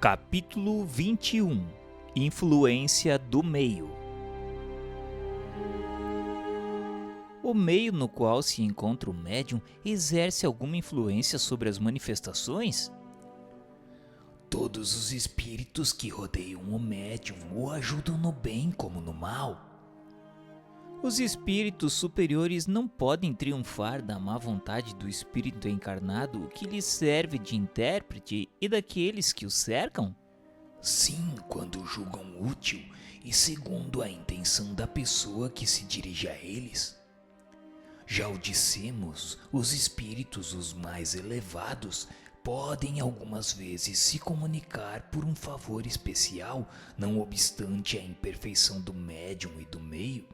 Capítulo 21 – Influência do meio. O meio no qual se encontra o médium exerce alguma influência sobre as manifestações? Todos os espíritos que rodeiam o médium o ajudam no bem como no mal. Os espíritos superiores não podem triunfar da má vontade do espírito encarnado que lhes serve de intérprete e daqueles que o cercam? Sim, quando julgam útil e segundo a intenção da pessoa que se dirige a eles. Já o dissemos, os espíritos os mais elevados podem algumas vezes se comunicar por um favor especial, não obstante a imperfeição do médium e do meio.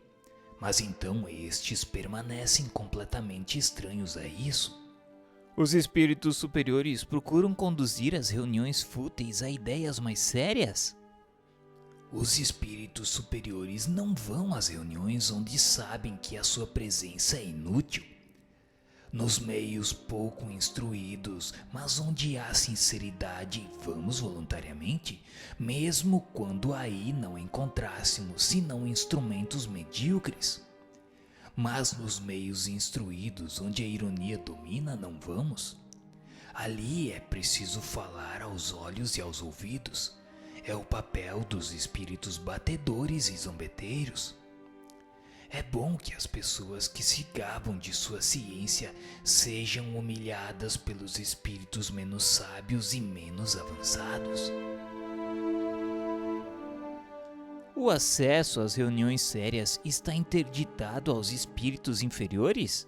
Mas então estes permanecem completamente estranhos a isso. Os espíritos superiores procuram conduzir as reuniões fúteis a ideias mais sérias? Os espíritos superiores não vão às reuniões onde sabem que a sua presença é inútil. Nos meios pouco instruídos, mas onde há sinceridade, vamos voluntariamente, mesmo quando aí não encontrássemos senão instrumentos medíocres. Mas nos meios instruídos, onde a ironia domina, não vamos. Ali é preciso falar aos olhos e aos ouvidos. É o papel dos espíritos batedores e zombeteiros. É bom que as pessoas que se gabam de sua ciência sejam humilhadas pelos espíritos menos sábios e menos avançados. O acesso às reuniões sérias está interditado aos espíritos inferiores?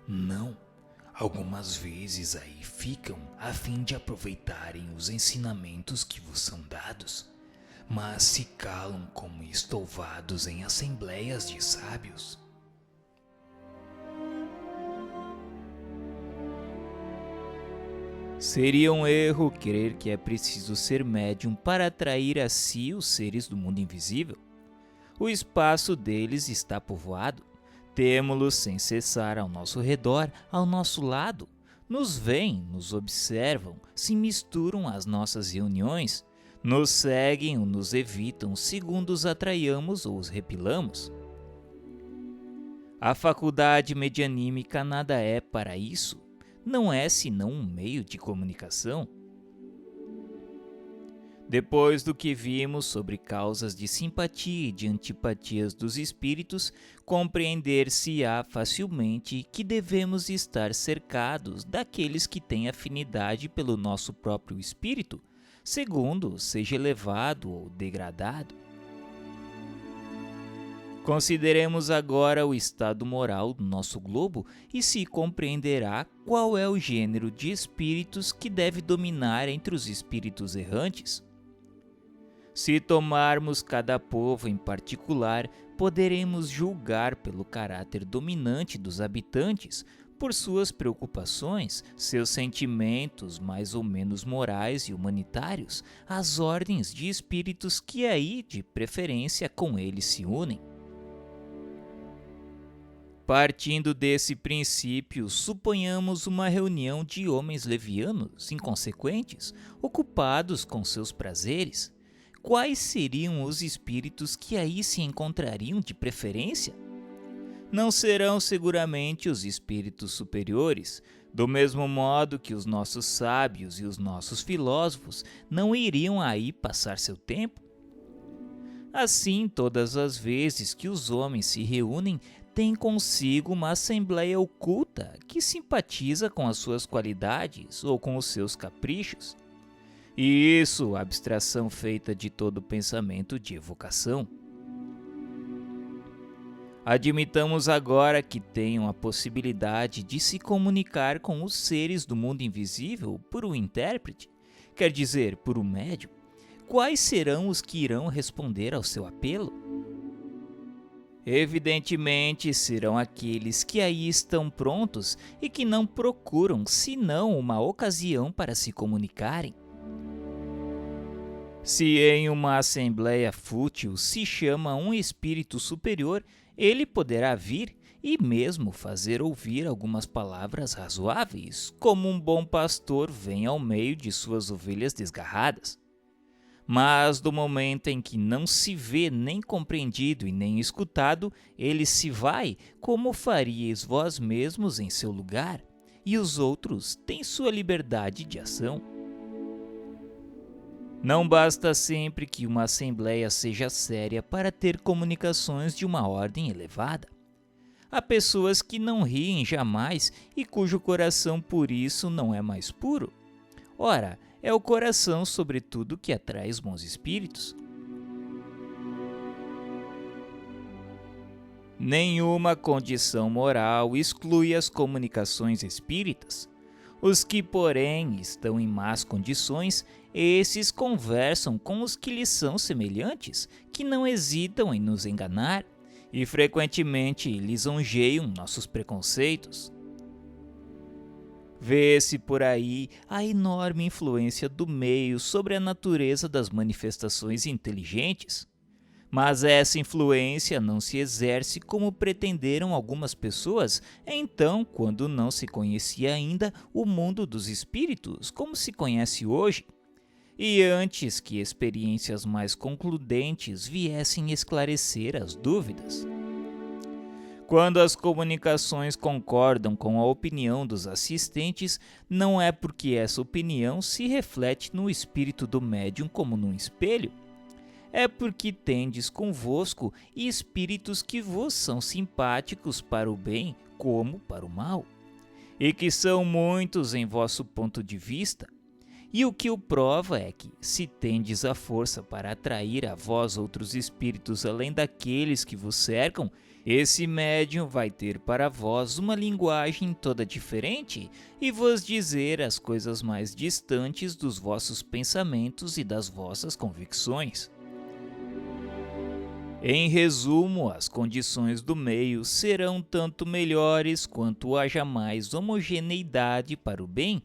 Não. Algumas vezes aí ficam a fim de aproveitarem os ensinamentos que vos são dados, mas se calam como estouvados em assembleias de sábios. Seria um erro crer que é preciso ser médium para atrair a si os seres do mundo invisível. O espaço deles está povoado. Temo-los sem cessar ao nosso redor, ao nosso lado. Nos veem, nos observam, se misturam às nossas reuniões, nos seguem ou nos evitam segundo os atraiamos ou os repelamos. A faculdade medianímica nada é para isso. Não é senão um meio de comunicação. Depois do que vimos sobre causas de simpatia e de antipatias dos espíritos, compreender-se-á facilmente que devemos estar cercados daqueles que têm afinidade pelo nosso próprio espírito, segundo seja elevado ou degradado. Consideremos agora o estado moral do nosso globo e se compreenderá qual é o gênero de espíritos que deve dominar entre os espíritos errantes. Se tomarmos cada povo em particular, poderemos julgar pelo caráter dominante dos habitantes, por suas preocupações, seus sentimentos mais ou menos morais e humanitários, as ordens de espíritos que aí, de preferência, com eles se unem. Partindo desse princípio, suponhamos uma reunião de homens levianos, inconsequentes, ocupados com seus prazeres. Quais seriam os espíritos que aí se encontrariam de preferência? Não serão seguramente os espíritos superiores, do mesmo modo que os nossos sábios e os nossos filósofos não iriam aí passar seu tempo? Assim, todas as vezes que os homens se reúnem, têm consigo uma assembleia oculta que simpatiza com as suas qualidades ou com os seus caprichos. E isso, abstração feita de todo pensamento de evocação. Admitamos agora que tenham a possibilidade de se comunicar com os seres do mundo invisível por um intérprete, quer dizer, por um médium. Quais serão os que irão responder ao seu apelo? Evidentemente serão aqueles que aí estão prontos e que não procuram senão uma ocasião para se comunicarem. Se em uma assembleia fútil se chama um espírito superior, ele poderá vir e mesmo fazer ouvir algumas palavras razoáveis, como um bom pastor vem ao meio de suas ovelhas desgarradas. Mas do momento em que não se vê nem compreendido e nem escutado, ele se vai, como faríeis vós mesmos em seu lugar, e os outros têm sua liberdade de ação. Não basta sempre que uma assembleia seja séria para ter comunicações de uma ordem elevada. Há pessoas que não riem jamais e cujo coração por isso não é mais puro. Ora, é o coração, sobretudo, que atrai os bons espíritos. Nenhuma condição moral exclui as comunicações espíritas. Os que, porém, estão em más condições, esses conversam com os que lhes são semelhantes, que não hesitam em nos enganar e frequentemente lisonjeiam nossos preconceitos. Vê-se por aí a enorme influência do meio sobre a natureza das manifestações inteligentes. Mas essa influência não se exerce como pretenderam algumas pessoas, então, quando não se conhecia ainda o mundo dos espíritos como se conhece hoje, e antes que experiências mais concludentes viessem esclarecer as dúvidas. Quando as comunicações concordam com a opinião dos assistentes, não é porque essa opinião se reflete no espírito do médium como num espelho. É porque tendes convosco espíritos que vos são simpáticos para o bem como para o mal, e que são muitos em vosso ponto de vista. E o que o prova é que, se tendes a força para atrair a vós outros espíritos além daqueles que vos cercam, esse médium vai ter para vós uma linguagem toda diferente e vos dizer as coisas mais distantes dos vossos pensamentos e das vossas convicções. Em resumo, as condições do meio serão tanto melhores quanto haja mais homogeneidade para o bem,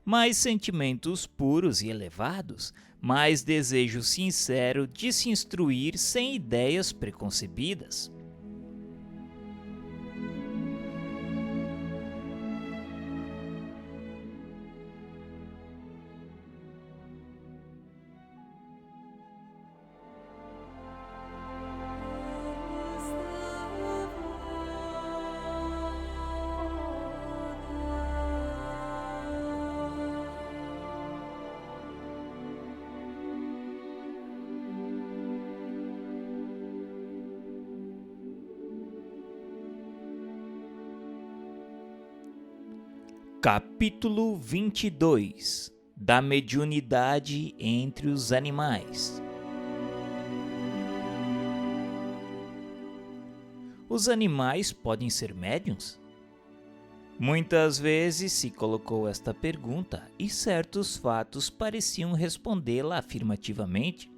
mais sentimentos puros e elevados, mais desejo sincero de se instruir sem ideias preconcebidas. Capítulo 22 da mediunidade entre os animais. Os animais podem ser médiuns? Muitas vezes se colocou esta pergunta e certos fatos pareciam respondê-la afirmativamente.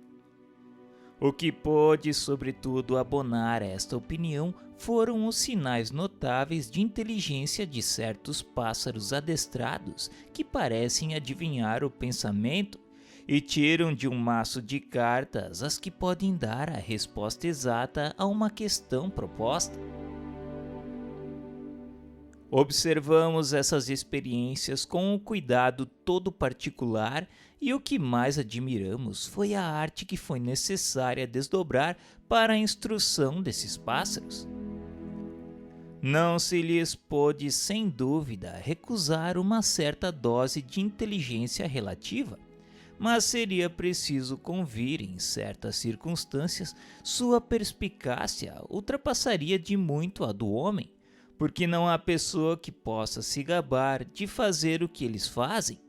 O que pôde, sobretudo, abonar esta opinião foram os sinais notáveis de inteligência de certos pássaros adestrados que parecem adivinhar o pensamento e tiram de um maço de cartas as que podem dar a resposta exata a uma questão proposta. Observamos essas experiências com um cuidado todo particular e o que mais admiramos foi a arte que foi necessária desdobrar para a instrução desses pássaros. Não se lhes pôde, sem dúvida, recusar uma certa dose de inteligência relativa, mas seria preciso convir, em certas circunstâncias, sua perspicácia ultrapassaria de muito a do homem, porque não há pessoa que possa se gabar de fazer o que eles fazem.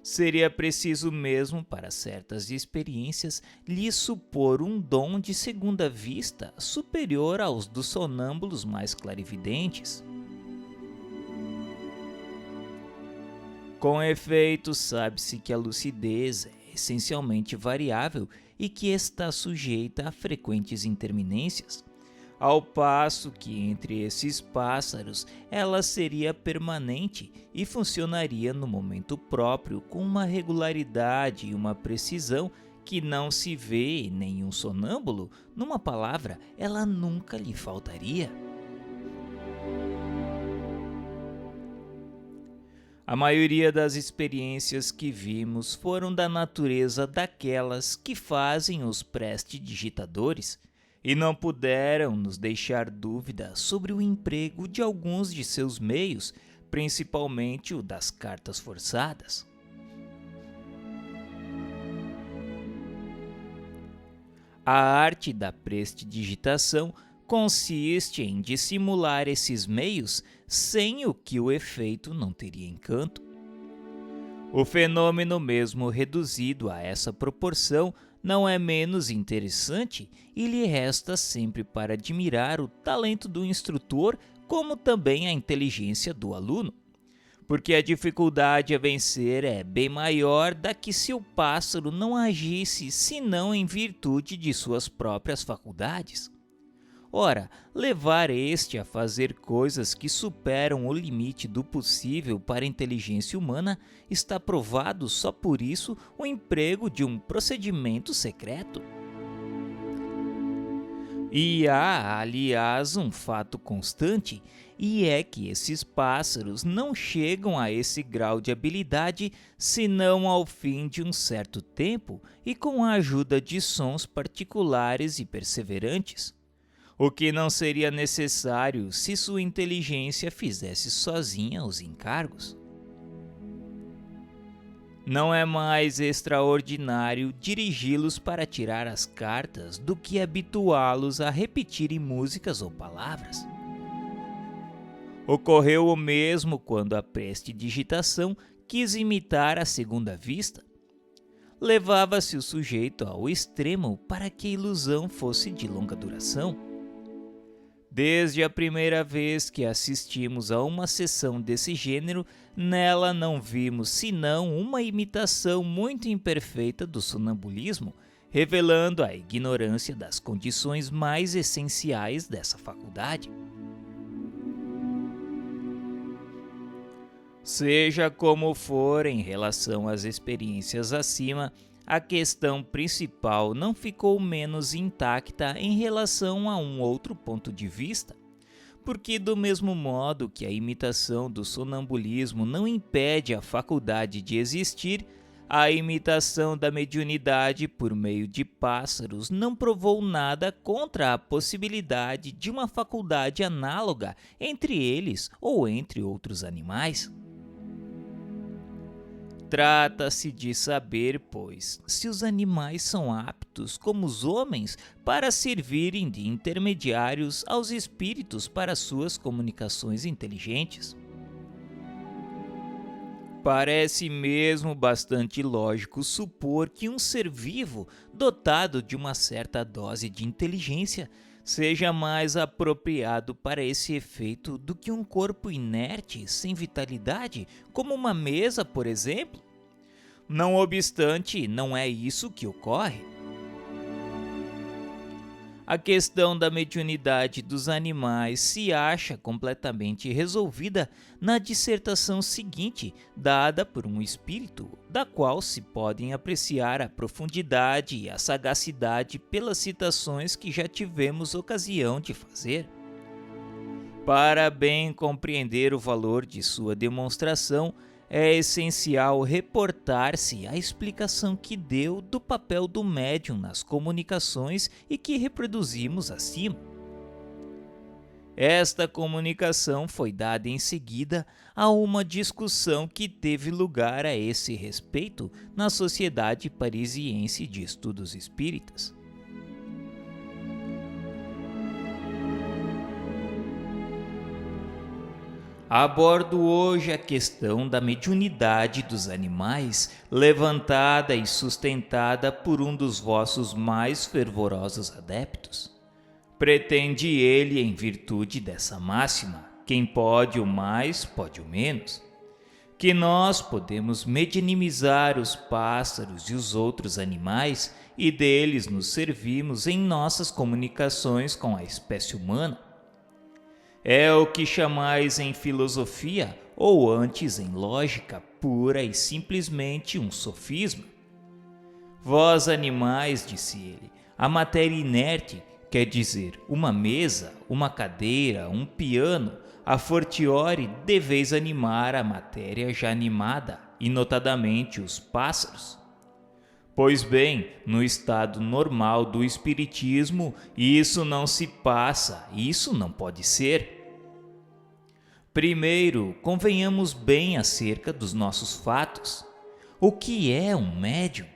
Seria preciso mesmo, para certas experiências, lhes supor um dom de segunda vista superior aos dos sonâmbulos mais clarividentes. Com efeito, sabe-se que a lucidez é essencialmente variável e que está sujeita a frequentes interminências, ao passo que entre esses pássaros ela seria permanente e funcionaria no momento próprio com uma regularidade e uma precisão que não se vê em nenhum sonâmbulo. Numa palavra, ela nunca lhe faltaria. A maioria das experiências que vimos foram da natureza daquelas que fazem os prestidigitadores e não puderam nos deixar dúvida sobre o emprego de alguns de seus meios, principalmente o das cartas forçadas. A arte da prestidigitação consiste em dissimular esses meios sem o que o efeito não teria encanto. O fenômeno, mesmo reduzido a essa proporção, não é menos interessante e lhe resta sempre para admirar o talento do instrutor, como também a inteligência do aluno, porque a dificuldade a vencer é bem maior da que se o pássaro não agisse senão em virtude de suas próprias faculdades. Ora, levar este a fazer coisas que superam o limite do possível para a inteligência humana está provado só por isso o emprego de um procedimento secreto. E há, aliás, um fato constante, e é que esses pássaros não chegam a esse grau de habilidade senão ao fim de um certo tempo e com a ajuda de sons particulares e perseverantes, o que não seria necessário se sua inteligência fizesse sozinha os encargos. Não é mais extraordinário dirigi-los para tirar as cartas do que habituá-los a repetirem músicas ou palavras. Ocorreu o mesmo quando a prestidigitação quis imitar a segunda vista. Levava-se o sujeito ao extremo para que a ilusão fosse de longa duração. Desde a primeira vez que assistimos a uma sessão desse gênero, nela não vimos senão uma imitação muito imperfeita do sonambulismo, revelando a ignorância das condições mais essenciais dessa faculdade. Seja como for em relação às experiências acima, a questão principal não ficou menos intacta em relação a um outro ponto de vista, porque do mesmo modo que a imitação do sonambulismo não impede a faculdade de existir, a imitação da mediunidade por meio de pássaros não provou nada contra a possibilidade de uma faculdade análoga entre eles ou entre outros animais. Trata-se de saber, pois, se os animais são aptos, como os homens, para servirem de intermediários aos espíritos para suas comunicações inteligentes. Parece mesmo bastante lógico supor que um ser vivo, dotado de uma certa dose de inteligência, seja mais apropriado para esse efeito do que um corpo inerte, sem vitalidade, como uma mesa, por exemplo. Não obstante, não é isso que ocorre. A questão da mediunidade dos animais se acha completamente resolvida na dissertação seguinte, dada por um espírito, da qual se podem apreciar a profundidade e a sagacidade pelas citações que já tivemos ocasião de fazer. Para bem compreender o valor de sua demonstração, é essencial reportar-se à explicação que deu do papel do médium nas comunicações e que reproduzimos acima. Esta comunicação foi dada em seguida a uma discussão que teve lugar a esse respeito na Sociedade Parisiense de Estudos Espíritas. Abordo hoje a questão da mediunidade dos animais, levantada e sustentada por um dos vossos mais fervorosos adeptos. Pretende ele, em virtude dessa máxima, quem pode o mais, pode o menos, que nós podemos medianimizar os pássaros e os outros animais e deles nos servimos em nossas comunicações com a espécie humana. É o que chamais em filosofia, ou antes em lógica, pura e simplesmente um sofisma. Vós animais, disse ele, a matéria inerte, quer dizer, uma mesa, uma cadeira, um piano, a fortiori deveis animar a matéria já animada, e notadamente os pássaros. Pois bem, no estado normal do espiritismo, isso não se passa, isso não pode ser. Primeiro, convenhamos bem acerca dos nossos fatos. O que é um médium?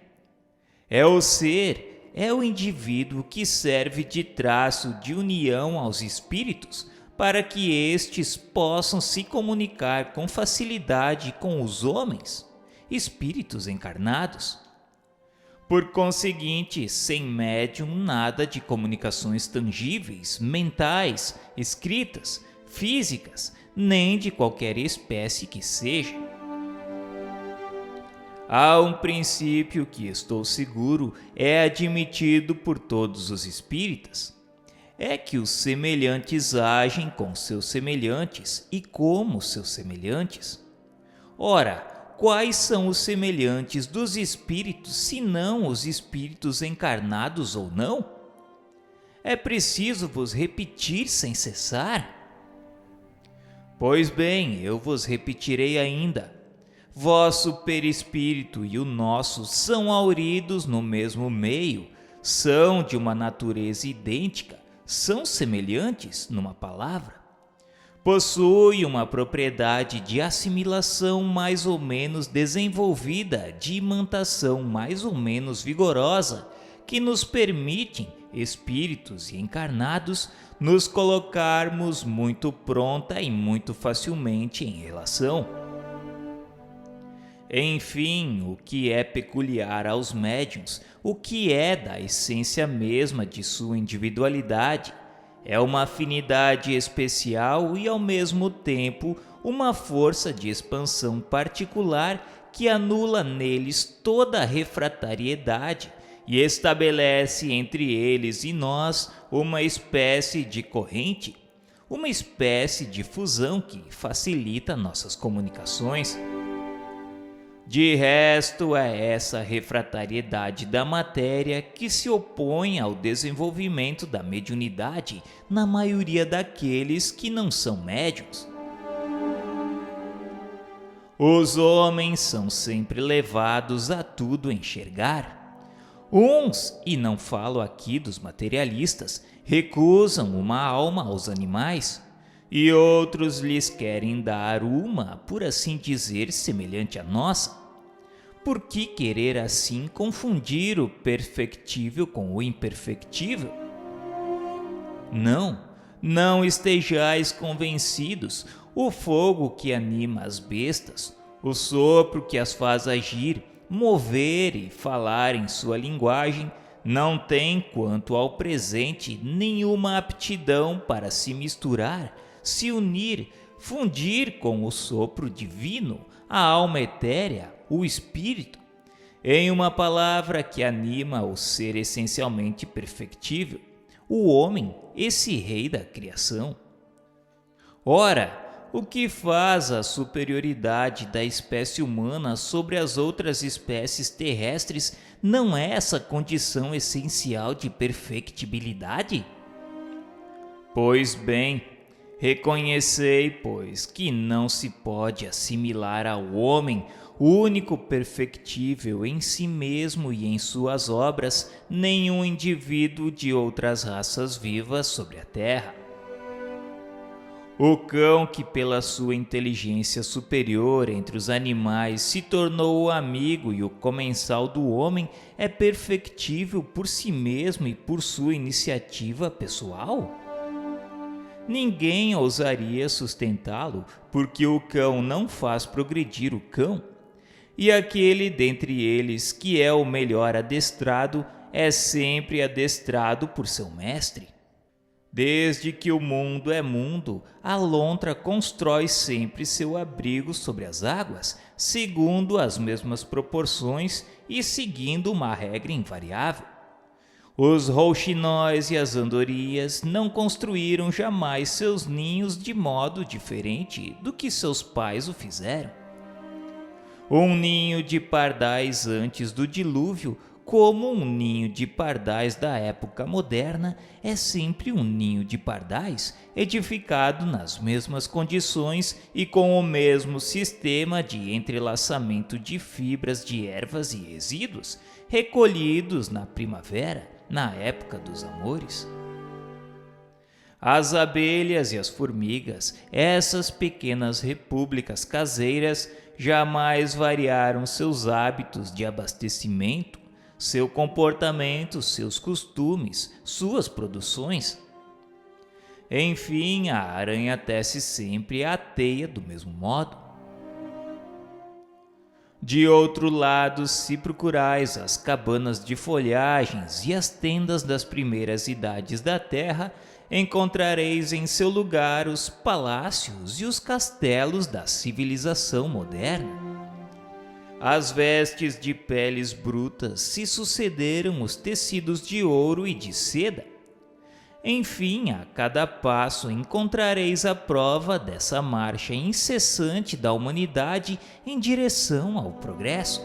É o ser, é o indivíduo que serve de traço de união aos espíritos para que estes possam se comunicar com facilidade com os homens, espíritos encarnados. Por conseguinte, sem médium, nada de comunicações tangíveis, mentais, escritas, físicas, nem de qualquer espécie que seja. Há um princípio que, estou seguro, é admitido por todos os espíritas. É que os semelhantes agem com seus semelhantes e como seus semelhantes. Ora, quais são os semelhantes dos espíritos, senão os espíritos encarnados ou não? É preciso vos repetir sem cessar? Pois bem, eu vos repetirei ainda. Vosso perispírito e o nosso são hauridos no mesmo meio, são de uma natureza idêntica, são semelhantes, numa palavra. Possui uma propriedade de assimilação mais ou menos desenvolvida, de imantação mais ou menos vigorosa, que nos permitem, espíritos e encarnados, nos colocarmos muito pronta e muito facilmente em relação. Enfim, o que é peculiar aos médiuns, o que é da essência mesma de sua individualidade, é uma afinidade especial e, ao mesmo tempo, uma força de expansão particular que anula neles toda a refratariedade e estabelece entre eles e nós uma espécie de corrente, uma espécie de fusão que facilita nossas comunicações. De resto, é essa refratariedade da matéria que se opõe ao desenvolvimento da mediunidade na maioria daqueles que não são médiuns. Os homens são sempre levados a tudo enxergar. Uns, e não falo aqui dos materialistas, recusam uma alma aos animais, e outros lhes querem dar uma, por assim dizer, semelhante à nossa. Por que querer assim confundir o perfectível com o imperfectível? Não estejais convencidos. O fogo que anima as bestas, o sopro que as faz agir, mover e falar em sua linguagem, não tem, quanto ao presente, nenhuma aptidão para se misturar, se unir, fundir com o sopro divino, a alma etérea, o espírito, em uma palavra que anima o ser essencialmente perfectível, o homem, esse rei da criação. Ora, o que faz a superioridade da espécie humana sobre as outras espécies terrestres não é essa condição essencial de perfectibilidade? Pois bem, reconhecei, pois, que não se pode assimilar ao homem, o único perfectível em si mesmo e em suas obras, nenhum indivíduo de outras raças vivas sobre a terra. O cão que pela sua inteligência superior entre os animais se tornou o amigo e o comensal do homem é perfectível por si mesmo e por sua iniciativa pessoal? Ninguém ousaria sustentá-lo, porque o cão não faz progredir o cão. E aquele dentre eles que é o melhor adestrado é sempre adestrado por seu mestre. Desde que o mundo é mundo, a lontra constrói sempre seu abrigo sobre as águas, segundo as mesmas proporções e seguindo uma regra invariável. Os rouxinóis e as andorinhas não construíram jamais seus ninhos de modo diferente do que seus pais o fizeram. Um ninho de pardais antes do dilúvio como um ninho de pardais da época moderna é sempre um ninho de pardais edificado nas mesmas condições e com o mesmo sistema de entrelaçamento de fibras de ervas e resíduos recolhidos na primavera, na época dos amores. As abelhas e as formigas, essas pequenas repúblicas caseiras, jamais variaram seus hábitos de abastecimento, seu comportamento, seus costumes, suas produções. Enfim, a aranha tece sempre a teia do mesmo modo. De outro lado, se procurais as cabanas de folhagens e as tendas das primeiras idades da terra, encontrareis em seu lugar os palácios e os castelos da civilização moderna. Às vestes de peles brutas se sucederam os tecidos de ouro e de seda. Enfim, a cada passo encontrareis a prova dessa marcha incessante da humanidade em direção ao progresso.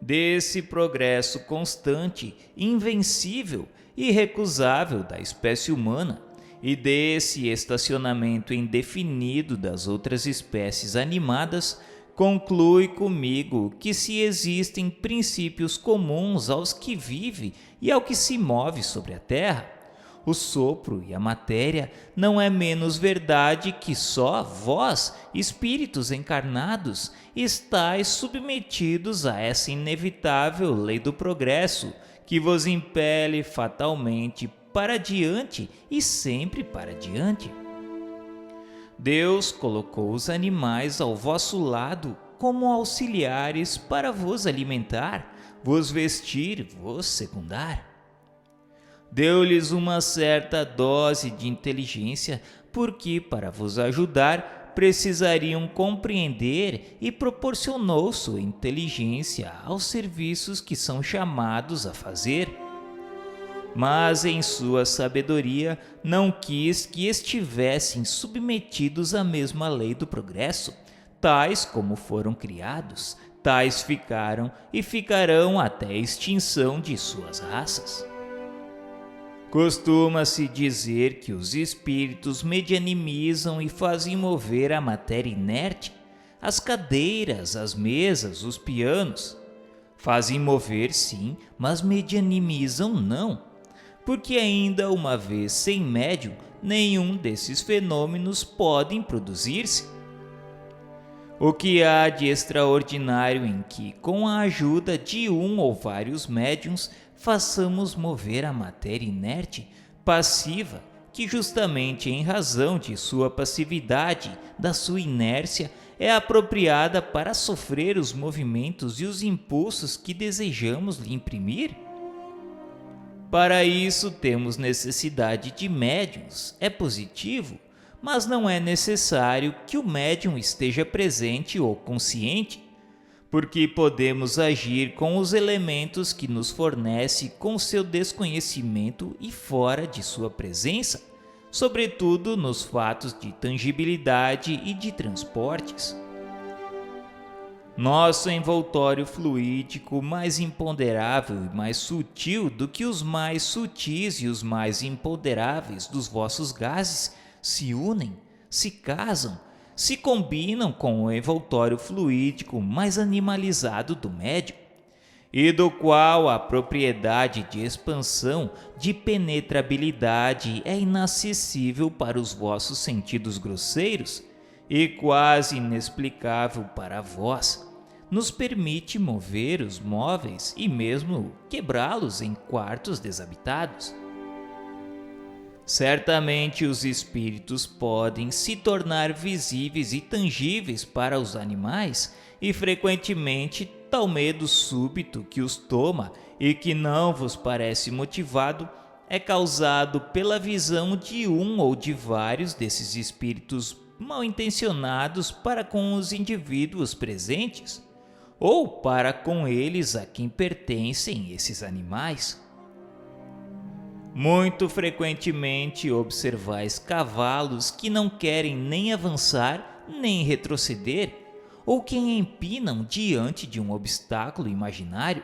Desse progresso constante, invencível, irrecusável da espécie humana, e desse estacionamento indefinido das outras espécies animadas, conclui comigo que se existem princípios comuns aos que vive e ao que se move sobre a terra, o sopro e a matéria, não é menos verdade que só vós, espíritos encarnados, estáis submetidos a essa inevitável lei do progresso, que vos impele fatalmente para diante e sempre para diante. Deus colocou os animais ao vosso lado como auxiliares para vos alimentar, vos vestir, vos secundar. Deu-lhes uma certa dose de inteligência, porque para vos ajudar precisariam compreender, e proporcionou sua inteligência aos serviços que são chamados a fazer. Mas em sua sabedoria não quis que estivessem submetidos à mesma lei do progresso. Tais como foram criados, tais ficaram e ficarão até a extinção de suas raças. Costuma-se dizer que os espíritos medianimizam e fazem mover a matéria inerte, as cadeiras, as mesas, os pianos. Fazem mover, sim, mas medianimizam não, porque ainda uma vez sem médium, nenhum desses fenômenos podem produzir-se. O que há de extraordinário em que, com a ajuda de um ou vários médiuns, façamos mover a matéria inerte, passiva, que justamente em razão de sua passividade, da sua inércia, é apropriada para sofrer os movimentos e os impulsos que desejamos lhe imprimir? Para isso temos necessidade de médiuns, é positivo, mas não é necessário que o médium esteja presente ou consciente, porque podemos agir com os elementos que nos fornece com seu desconhecimento e fora de sua presença, sobretudo nos fatos de tangibilidade e de transportes. Nosso envoltório fluídico, mais imponderável e mais sutil do que os mais sutis e os mais imponderáveis dos vossos gases, se unem, se casam, se combinam com o envoltório fluídico mais animalizado do médium, e do qual a propriedade de expansão, de penetrabilidade é inacessível para os vossos sentidos grosseiros e quase inexplicável para vós, nos permite mover os móveis e mesmo quebrá-los em quartos desabitados. Certamente os espíritos podem se tornar visíveis e tangíveis para os animais, e frequentemente tal medo súbito que os toma e que não vos parece motivado é causado pela visão de um ou de vários desses espíritos mal intencionados para com os indivíduos presentes, ou para com eles a quem pertencem esses animais. Muito frequentemente observais cavalos que não querem nem avançar nem retroceder, ou que empinam diante de um obstáculo imaginário.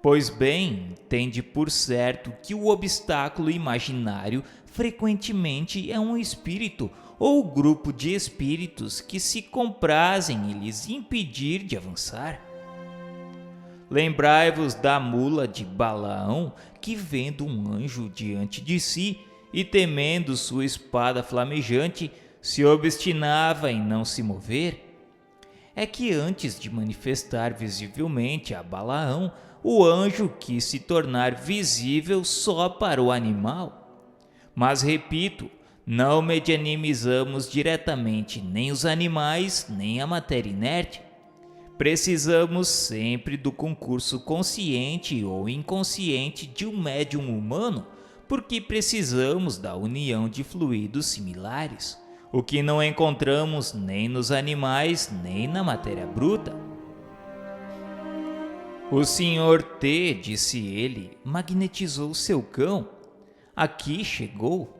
Pois bem, tende por certo que o obstáculo imaginário frequentemente é um espírito ou grupo de espíritos que se comprazem em lhes impedir de avançar. Lembrai-vos da mula de Balaão, que vendo um anjo diante de si e temendo sua espada flamejante, se obstinava em não se mover. É que antes de manifestar visivelmente a Balaão, o anjo quis se tornar visível só para o animal. Mas repito, não medianimizamos diretamente nem os animais, nem a matéria inerte. Precisamos sempre do concurso consciente ou inconsciente de um médium humano, porque precisamos da união de fluidos similares, o que não encontramos nem nos animais, nem na matéria bruta. O Sr. T, disse ele, magnetizou seu cão. Aqui chegou.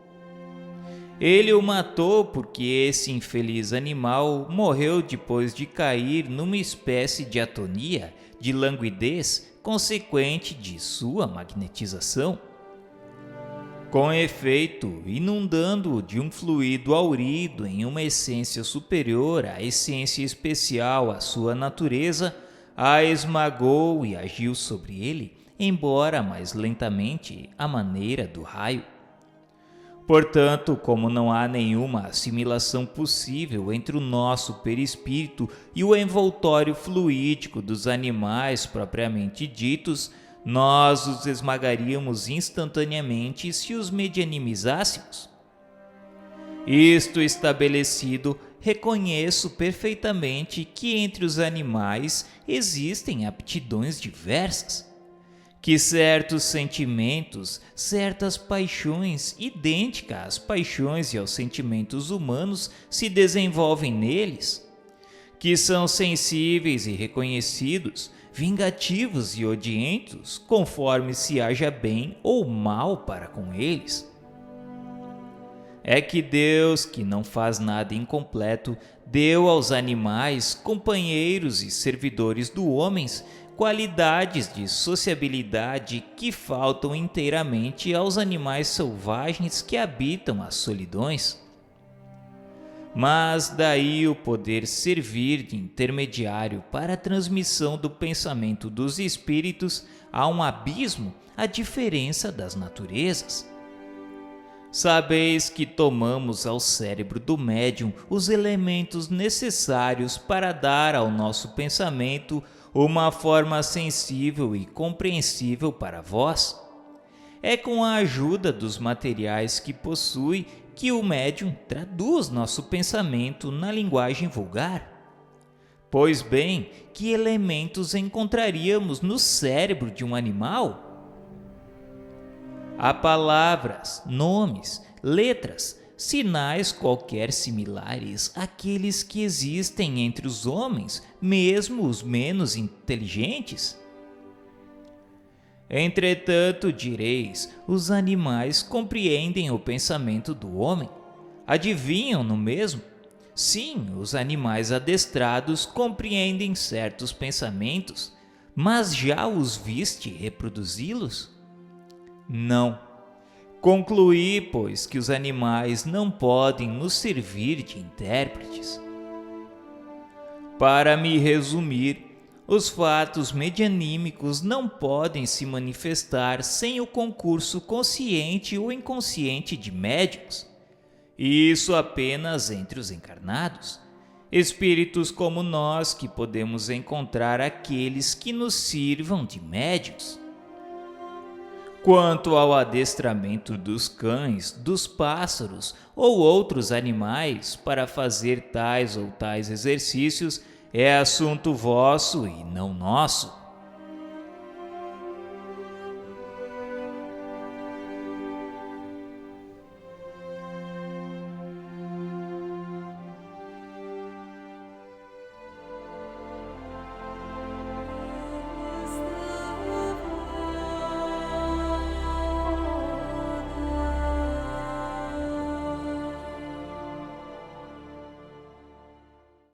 Ele o matou porque esse infeliz animal morreu depois de cair numa espécie de atonia, de languidez, consequente de sua magnetização. Com efeito, inundando-o de um fluido aurido em uma essência superior à essência especial à sua natureza, a esmagou e agiu sobre ele, embora mais lentamente, à maneira do raio. Portanto, como não há nenhuma assimilação possível entre o nosso perispírito e o envoltório fluídico dos animais propriamente ditos, nós os esmagaríamos instantaneamente se os medianimizássemos. Isto estabelecido, reconheço perfeitamente que entre os animais existem aptidões diversas, que certos sentimentos, certas paixões idênticas às paixões e aos sentimentos humanos se desenvolvem neles, que são sensíveis e reconhecidos, vingativos e odientos, conforme se haja bem ou mal para com eles. É que Deus, que não faz nada incompleto, deu aos animais, companheiros e servidores do homem, qualidades de sociabilidade que faltam inteiramente aos animais selvagens que habitam as solidões. Mas daí o poder servir de intermediário para a transmissão do pensamento dos espíritos a um abismo à diferença das naturezas. Sabeis que tomamos ao cérebro do médium os elementos necessários para dar ao nosso pensamento uma forma sensível e compreensível para vós. É com a ajuda dos materiais que possui que o médium traduz nosso pensamento na linguagem vulgar. Pois bem, que elementos encontraríamos no cérebro de um animal? Há palavras, nomes, letras, sinais qualquer similares àqueles que existem entre os homens, mesmo os menos inteligentes. Entretanto, direis, os animais compreendem o pensamento do homem. Adivinham-no mesmo? Sim, os animais adestrados compreendem certos pensamentos, mas já os viste reproduzi-los? Não. Concluí, pois, que os animais não podem nos servir de intérpretes. Para me resumir, os fatos medianímicos não podem se manifestar sem o concurso consciente ou inconsciente de médiuns, e isso apenas entre os encarnados, espíritos como nós que podemos encontrar aqueles que nos sirvam de médiuns. Quanto ao adestramento dos cães, dos pássaros ou outros animais para fazer tais ou tais exercícios, é assunto vosso e não nosso.